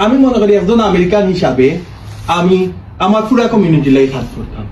আমি মনে করি একজন আমেরিকান হিসাবে আমি আমার পুরা কমিউনিটি লাই কাজ করতাম।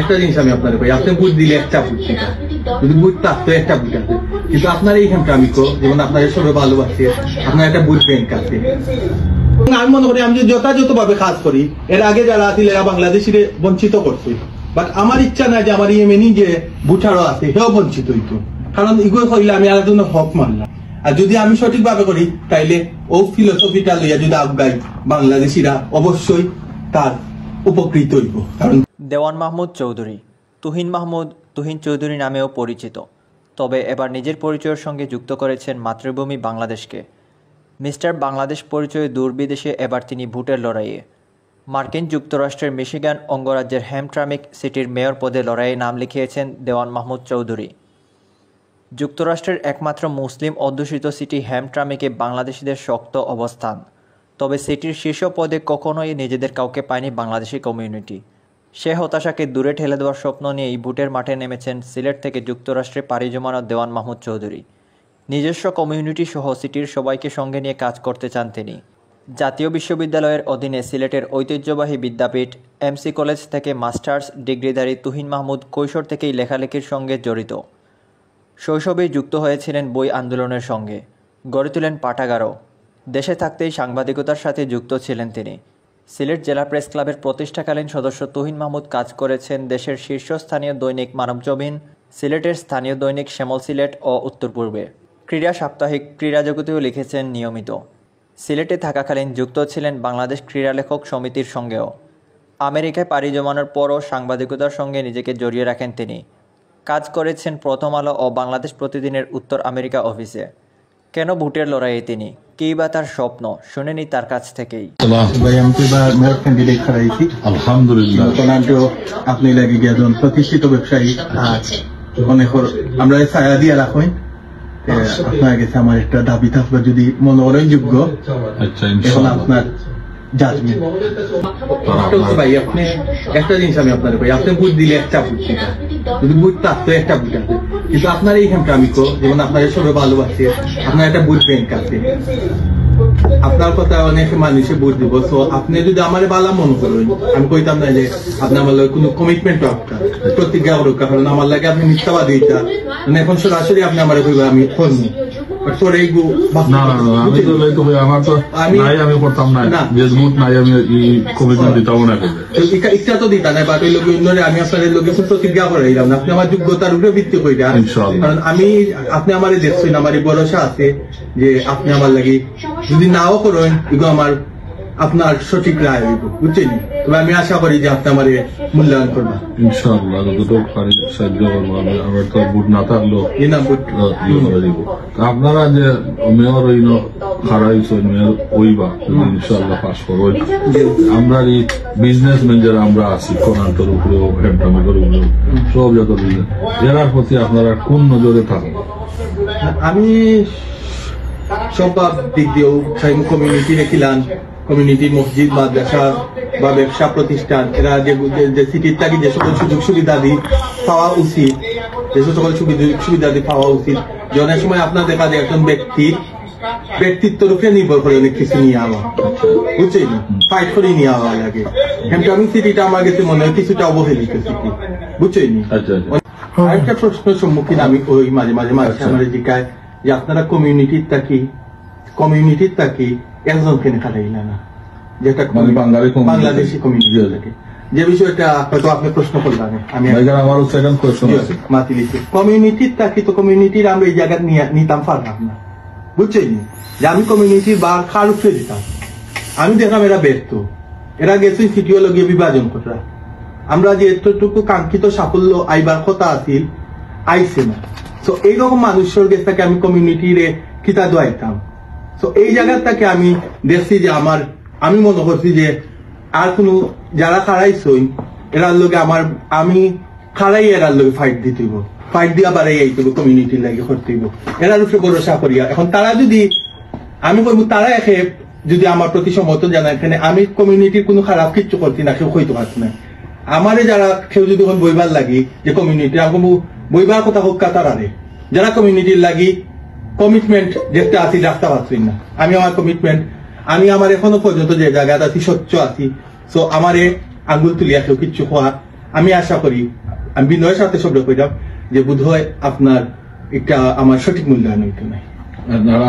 একটা জিনিস আমি আপনার কই, আপনি বুঝ দিলে একটা বুঝ ঠিক আছে, যদি বুঝ থাকতো একটা বুঝ আছে, কিন্তু আপনার এইখানটা আমি কো যেমন আপনার সবাই ভালোবাসে, আপনার একটা বুঝ ব্যাংক আছে। আমি মনে করি আমি যথাযথ ভাবে কাজ করি, এর আগে যারা আছিল এরা বাংলাদেশির বঞ্চিত করছে, বাট আমার ইচ্ছা নাই যে আমার ইয়েমেনি যে বুঠারও আছে সেও বঞ্চিত হইতো, কারণ এগুলো কইলে আমি আরেকজনের হক মানলাম। আর যদি আমি সঠিক ভাবে করি তাইলে ও ফিলোসফিটা লইয়া যদি আগাই বাংলাদেশিরা অবশ্যই তার উপকৃত হইব। কারণ দেওয়ান মাহমুদ চৌধুরী তুহিন চৌধুরী নামেও পরিচিত, তবে এবার নিজের পরিচয়ের সঙ্গে যুক্ত করেছেন মাতৃভূমি বাংলাদেশকে। মিস্টার বাংলাদেশ পরিচয়ে দূর বিদেশে এবার তিনি ভোটের লড়াইয়ে। মার্কিন যুক্তরাষ্ট্রের মিশিগান অঙ্গরাজ্যের হ্যামট্রামিক সিটির মেয়র পদে লড়াইয়ে নাম লিখিয়েছেন দেওয়ান মাহমুদ চৌধুরী। যুক্তরাষ্ট্রের একমাত্র মুসলিম অধ্যুষিত সিটি হ্যামট্রামিকে বাংলাদেশিদের শক্ত অবস্থান, তবে সিটির শীর্ষ পদে কখনোই নিজেদের কাউকে পায়নি বাংলাদেশি কমিউনিটি। সে হতাশাকে দূরে ঠেলে দেওয়ার স্বপ্ন নিয়েই ভোটের মাঠে নেমেছেন সিলেট থেকে যুক্তরাষ্ট্রে পাড়ি জমানো দেওয়ান মাহমুদ চৌধুরী। নিজস্ব কমিউনিটি সহ সিটির সবাইকে সঙ্গে নিয়ে কাজ করতে চান তিনি। জাতীয় বিশ্ববিদ্যালয়ের অধীনে সিলেটের ঐতিহ্যবাহী বিদ্যাপীঠ এমসি কলেজ থেকে মাস্টার্স ডিগ্রিধারী তুহিন মাহমুদ কৈশোর থেকেই লেখালেখির সঙ্গে জড়িত। শৈশবেই যুক্ত হয়েছিলেন বই আন্দোলনের সঙ্গে, গড়ে তোলেন পাঠাগারও। দেশে থাকতেই সাংবাদিকতার সাথে যুক্ত ছিলেন তিনি। সিলেট জেলা প্রেস ক্লাবের প্রতিষ্ঠাকালীন সদস্য তুহিন মাহমুদ কাজ করেছেন দেশের শীর্ষস্থানীয় দৈনিক মানবজমিন, সিলেটের স্থানীয় দৈনিক শ্যামল সিলেট ও উত্তর পূর্বে। ক্রীড়া সাপ্তাহিক ক্রীড়া জগতেও লিখেছেন নিয়মিত। সিলেটে থাকাকালীন যুক্ত ছিলেন বাংলাদেশ ক্রীড়া লেখক সমিতির সঙ্গেও। আমেরিকায় পাড়ি জমানোর পরও সাংবাদিকতার সঙ্গে নিজেকে জড়িয়ে রাখেন তিনি। কাজ করেছেন প্রথম আলো ও বাংলাদেশ প্রতিদিনের উত্তর আমেরিকা অফিসে। কেন ভোটের লড়াইয়ে তিনি, কী বা তার স্বপ্ন, শুনেনি তার কাছ থেকেই। আলহামদুলিল্লাহ, আপনি লাগি গিয়েছেন প্রতিষ্ঠিত ব্যবসায়ী, আমরা ছায়া দিয়ে রাখুন। আপনার কাছে আমার একটা দাবি থাকবে, যদি মনে করেন যোগ্য, এখন আপনার জাজমেন্ট। ভাই আপনি একটা জিনিস আমি আপনার ভাই, আপনি বুঝ দিলে একটা বুঝ ঠিক আছে, যদি বুঝ থাকতো একটা বুঝ আছে, কিন্তু আপনার এইখানটা আমি কো যেমন আপনার সবাই ভালোবাসে, আপনার একটা বুঝ ব্যাংক আছে, আপনার কথা অনেক মানুষে বুঝ দিব। তো আপনি যদি আমার ভালো মনে করেন, আমি কইতাম না যে আপনি আমার লাগে কোনো কমিটমেন্ট রাখা, প্রতিজ্ঞা রক্ষা করেন আমার লাগে, আপনি মিথ্যাবাদী এটা মানে এখন সরাসরি আপনি আমার কইবা আমি করবো। প্রতিজ্ঞা করাইলাম না, আপনি আমার যোগ্যতার উপরে ভিত্তি করে, কারণ আমি আপনি আমার দেখছেন, আমার ভরসা আছে যে আপনি আমার লাগে যদি নাও করেন এগুলো আমার আপনার সঠিক রায় হইব, বুঝছেন। তবে আমি আশা করি যে আপনি আমার মূল্যায়ন করবেন ইনশাআল্লাহ। আপনারা যে মেয়র হারাইছেন, মেয়র ওইবা ইনশাআল্লাহ পাস করবো। আমরা এই বিজনেসম্যান যারা আমরা আছি, কর্ণাটকের উপরেও হ্যামট্রামিকের উপরেও সব যত বিজনেস, এরার প্রতি আপনারা কোন নজরে থাকেন? আমি সব দিক দিয়েও কমিউনিটি রেখিলাম, কমিউনিটি মসজিদ মাদ্রাসা বা ব্যবসা প্রতিষ্ঠান, এরা যে সিটির থাকি যে সকল সুযোগ সুবিধাদি পাওয়া উচিত, যে সকল সুবিধাদি পাওয়া উচিত। যে অনেক সময় আপনার দেখা যায় একজন ব্যক্তিত্বের উপরে নির্ভর করে অনেক কিছু নিয়ে আওয়া, বুঝছেন, ফাইট করে নিয়ে আওয়া লাগে। হ্যামট্রামিক সিটিটা আমার কাছে মনে হয় কিছুটা অবহেলিত সিটি, বুঝছেন। আরেকটা প্রশ্নের সম্মুখীন আমি ওই মাঝে মাঝে আমার জিজ্ঞায় যে আপনারা কমিউনিটির তাকি একজনকে খাটাইলেন না, যেটা বাংলাদেশি কমিউনিটি থাকে, যে বিষয়টা হয়তো আপনি প্রশ্ন করলেন। আমি আমারও সেকেন্ড কোয়েশ্চন আছে মাতিলিছি, কমিউনিটির তাকি তো কমিউনিটির আমরা এই জায়গা নিতাম পারলাম না, বুঝছেন, যে আমি কমিউনিটির বা কার উপরে দিতাম। আমি দেখলাম এরা ব্যর্থ, এরা গেছে সিটিওলজি বিভাজন করা, আমরা যে এতটুকু কাঙ্ক্ষিত সাফল্য আইবার কথা আছিল আইছে না। তো এইরকম মানুষের কাছ থেকে আমি কমিউনিটির কিতা দোয়াইতাম। তো এই জায়গাটাকে আমি দেখছি যে আমি মনে করছি যে আর কোনো যারা খারাইছই এরার লোকে আমি খারাই এরার লোকে ফাইট দিতেইব, ফাইট দিয়া বাড়াই আইতেব, কমিউনিটির লাগে করতেইব, এরার উপরে ভরসা করিয়া। এখন তারা যদি আমি বলবো তারা একে যদি আমার প্রতি সমর্থন জানায়, এখানে আমি কমিউনিটির কোনো খারাপ কিচ্ছু করছি না, কেউ হইতে পারছি না। আমারে যারা কেউ যদি বইবার লাগি যে কমিউনিটি, আমি বইবার কথা হোক কাতারে, যারা কমিউনিটির লাগি কমিটমেন্ট যেটা আছে রাখতে পারছি না। আমি আমার কমিটমেন্ট আমি আমার এখনো পর্যন্ত যে জায়গাটা আছি স্বচ্ছ আছি, সো আমারে আঙ্গুল তুলিয়া কেউ কিচ্ছু হওয়া আমি আশা করি, আমি বিনয়ের সাথে শব্দ কইলাম যে বোধ হয় আপনার একটা আমার সঠিক মূল্যায়ন হইতো নাই।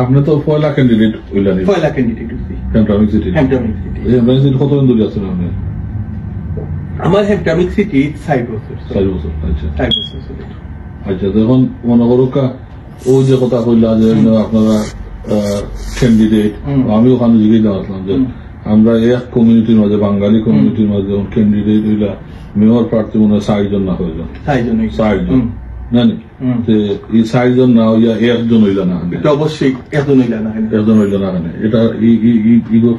আপনি তো পয়লা ক্যান্ডিডেট হইলেন, পয়লা ক্যান্ডিডেট হইছি Hamtramck city. Hamtramck city. Hamtramck city কতদিন ধরে আছেন আপনি? আমার হ্যামট্রামিক সিটি 4 বছর। 4 বছর। আচ্ছা 4 বছর চলে। আচ্ছা, এখন মনে করো ও যে কথা কইলা যে আপনারা ক্যান্ডিডেট, আমি ওখানে জিজ্ঞেস আসলাম যে আমরা এক কমিউনিটির মাঝে, বাঙালি কমিউনিটির মাঝে ক্যান্ডিডেট হইলা মেয়র প্রার্থী মনে হয় 60 জন না হয়ে যান, 60 জন জানি এই 60 জন না হইয়া একজন হইলা না, অবশ্যই একজন হইলা না, এটা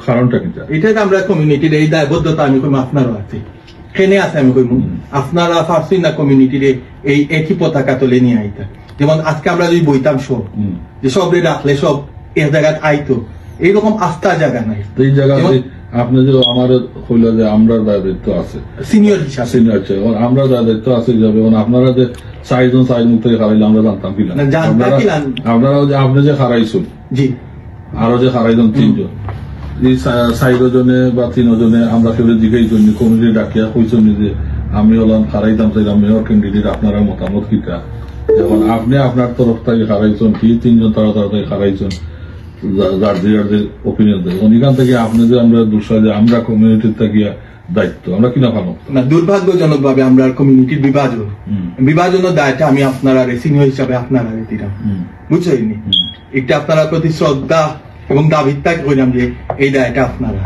কারণটা কি? এটা আমরা কমিউনিটির এই দায়বদ্ধতা আমি কইম আপনারও আছে, কেনে আছে আমি কইম আপনারা পারছি না কমিউনিটির এই একই পতাকা তুলে নিয়ে আইতা। যেমন আজকে আমরা যদি বইতাম সব যে সব রাখলে সব এক জায়গায় আইতো, এইরকম আস্থার জায়গা নাই। এই জায়গাতে আপনি যে আমার হইল যে আমরা দায়িত্ব আছে সিনিয়র হিসাবে, সিনিয়র আছে আমরা দায়িত্ব আছে হিসাবে, আপনারা যে 4 জন 4 মুখ থেকে হারাইলে আমরা জানতাম কিনা? আপনারা যে আপনি যে হারাইছেন, জি আরো যে হারাইছেন 3 জন, এই 4 জনে বা 3 জনে আমরা কেউ জিজ্ঞাসা করিনি, কমিটি ডাকিয়া কইছেন যে আমি হলাম হারাইতাম চাইলাম মেয়র ক্যান্ডিডেট, আপনারা মতামত কিটা? যেমন আপনি আপনার তরফ থেকে হারাইছেন কি 3 জন তারা থেকে হারাইছেন, ওপিনিয়ন দেয় এখান থেকে আপনি যে আমরা দুসরা যে আমরা কমিউনিটির থাকিয়া দায়িত্ব আমরা কিনা ভালো না, দুর্ভাগ্যজনক ভাবে আমরা কমিউনিটির বিভাজনের দায়টা আমি আপনারা সিনিয়র হিসাবে আপনারা দিলাম, বুঝছেন? এটা আপনারা প্রতি শ্রদ্ধা এবং দাবি তাকে কইলাম যে এই দায়টা আপনারা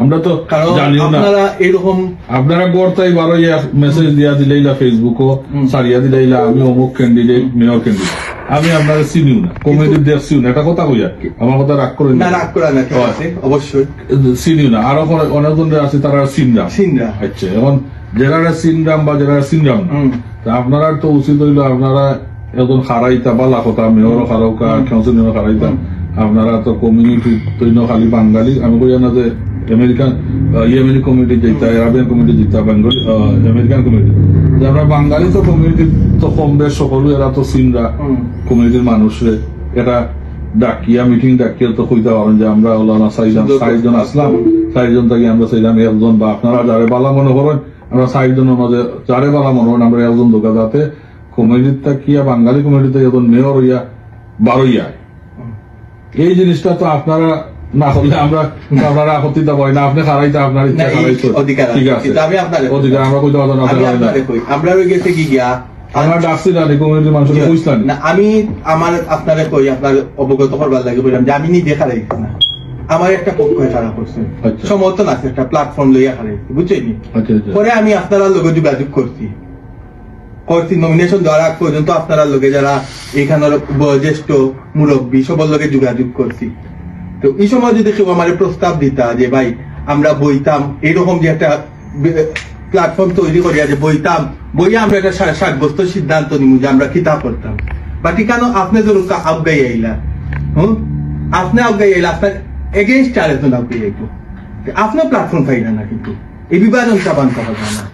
আমরা তো জানিও না, এরকম আপনারা গড়তাই 12 মেসেজ দিয়া দিলাইলা ফেসবুকও সারিয়া দিলাইলা আমি অমুক ক্যান্ডিডেট মেয়র ক্যান্ডিডেট, আমি আপনারা চিনিও না, কমিটির দেখছিও না, এটা কথা কই আর কি, আমার কথা রাগ করে না, রাগ করা না, অবশ্যই চিনিও না। আরো অনেকজন আছে তারা সিনরাম। আচ্ছা, এখন যারা সিনরাম বা যারা সিনরাম না, আপনারা তো উচিত হইলো আপনারা একজন হারাইতা বা লাখতা মেয়রও হারাউকা কাউন্সিলরও হারাইতা, আপনারা তো কমিউনিটি তৈরি খালি বাঙালি, আমি কই না যে আমেরিকান ইয়েমেনি কমিউনিটি যেটা, আরবিয়ান কমিউনিটি যেটা, বেঙ্গলি আমেরিকান কমিউনিটি, আমরা বাঙালি তো কমিউনিটি তো কম বেশ সকল, এরা তো সিনরা কমিউনিটির মানুষরে এটা ডাকিয়া মিটিং ডাকিয়া তো কইতে পারেন যে আমরা হলাম 4 জন আসলাম, 4 জন থেকে আমরা চাইলাম একজন, বা আপনারা যারে বালা মনে করেন আমরা 4 জনের মাঝে যারে বালা মনে করেন আমরা একজন ঢোকা, যাতে কমিউনিটি থাকিয়া বাঙালি কমিউনিটিতে একজন মেয়র হইয়া 12 যায়। এই জিনিসটা তো আপনারা না করলে আপনারা আপত্তি তো হয় না, আপনি খারাইতে আপনার ইচ্ছা খারাইছো, ঠিক আছে অধিকার আমরা কইতে পারবো না, আমরা গেছে কি গিয়া আমরা ডাকছি না কমিউনিটির মানুষ বুঝলাম না, আমি আমার আপনারা কই আপনার অবগত করবার লাগে বললাম যে আমি নিজে খারাইছি না, আমার একটা পক্ষ খারাপ করছে, সমর্থন আছে, একটা প্ল্যাটফর্ম লইয়া হারাইছি, বুঝছেন? পরে আমি আপনারা লোকে যোগাযোগ করছি নমিনেশন দেওয়ার আগ পর্যন্ত আপনারা লোকে যারা এখানের বয়োজ্যেষ্ঠ মুরব্বী সবার লোকে যোগাযোগ করছি। তো এই সময় যদি কেউ আমার প্রস্তাব দিতা যে ভাই আমরা বইতাম, এইরকম যে একটা প্ল্যাটফর্ম তৈরি করিয়া যে বইতাম, বইয়া আমরা একটা সাব্যস্ত সিদ্ধান্ত নিব যে আমরা কিতাব করতাম, বাকি কেন আপনি ধরুন আজ্ঞাই আইলা, আপনি আজ্ঞাই আইলা, আপনার এগেইনস্ট আরেকজন আজ্ঞাই আইব, আপনার প্ল্যাটফর্ম পাইলা না, কিন্তু এই বিভাজনটা বান করা যায় না,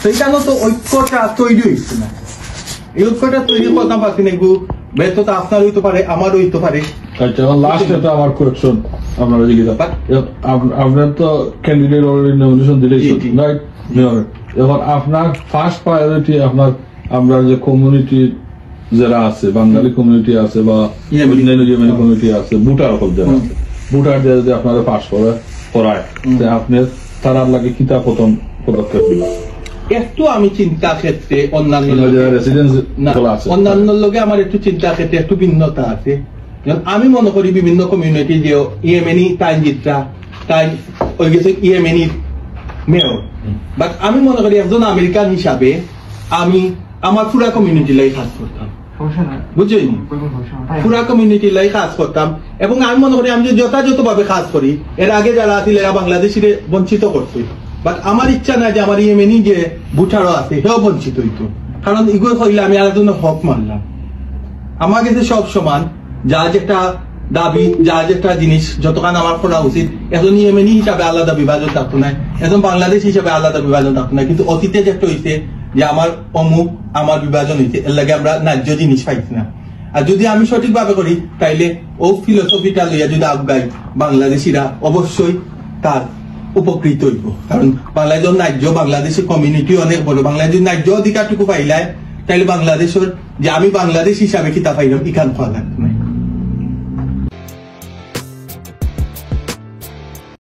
সেইখানে তো ঐক্যটা তৈরি হইছে না, এই ঐক্যটা তৈরি করতাম পারছি না, ব্যর্থতা আপনার হইতে পারে, আমার হইতে পারে। আচ্ছা, লাস্ট এটা আমার কোয়েশ্চন আপনারা জিজ্ঞাসা, আপনার তো ক্যান্ডিডেট অলরেডি নমিনেশন দিলেছেন, রাইট? এখন আপনার ফার্স্ট প্রায়োরিটি আপনার আমরা যে কমিউনিটি যারা আছে, বাঙালি কমিউনিটি আছে বা ইয়েমেনি কমিউনিটি আছে, ভোটার হল যারা আছে, ভোটার যদি আপনারা পাস করায় আপনি তারা লাগে কিতা প্রথম পদক্ষেপ দিবেন? একটু আমি চিন্তা ক্ষেত্রে অন্যান্য লোকে আমার একটু চিন্তা ক্ষেত্রে একটু ভিন্নতা আছে। আমি মনে করি বিভিন্ন কমিউনিটি যে ইয়েমেনি তাইনজিদরা তাই ওই গেছে ইয়েমেনির মেয়র, বাট আমি মনে করি একজন আমেরিকান হিসাবে আমি আমার পুরা কমিউনিটি লাই কাজ করতাম, বুঝলি? পুরা কমিউনিটি লাই কাজ করতাম, এবং আমি মনে করি আমি যে যথাযথভাবে কাজ করি, এর আগে যারা আছিল এরা বাংলাদেশিরে বঞ্চিত করছে, বাট আমার ইচ্ছা নাই যে আমার ইয়েমেনি যে ভোটারও আছে সেও বঞ্চিত হইতো, কারণ এগুলো হইলে আমি আর জন্য হক মানলাম। আমার কাছে সব সমান, যার যেটা দাবি, যার যেটা জিনিস যতক্ষণ আমার করা উচিত, এখন ইয়েমেনি হিসাবে আলাদা বিভাজন থাকতো না, এখন বাংলাদেশ হিসাবে আলাদা বিভাজন থাকতো না, কিন্তু অতীতে যেটা হইছে যে আমার অমুক আমার বিভাজন হইছে, এর লাগে আমরা ন্যায্য জিনিস পাইছি না। আর যদি আমি সঠিকভাবে করি তাইলে ও ফিলোসফিটা লইয়া যদি আগাই বাংলাদেশিরা অবশ্যই তার উপকৃত হইব। কারণ বাংলাদেশ ন্যায্য, বাংলাদেশের কমিউনিটি অনেক বড়, বাংলাদেশের ন্যায্য অধিকারটুকু পাইলায় তাইলে বাংলাদেশের যে আমি বাংলাদেশ হিসাবে কিতা পাইলাম ইখান পাওয়া লাগবে না।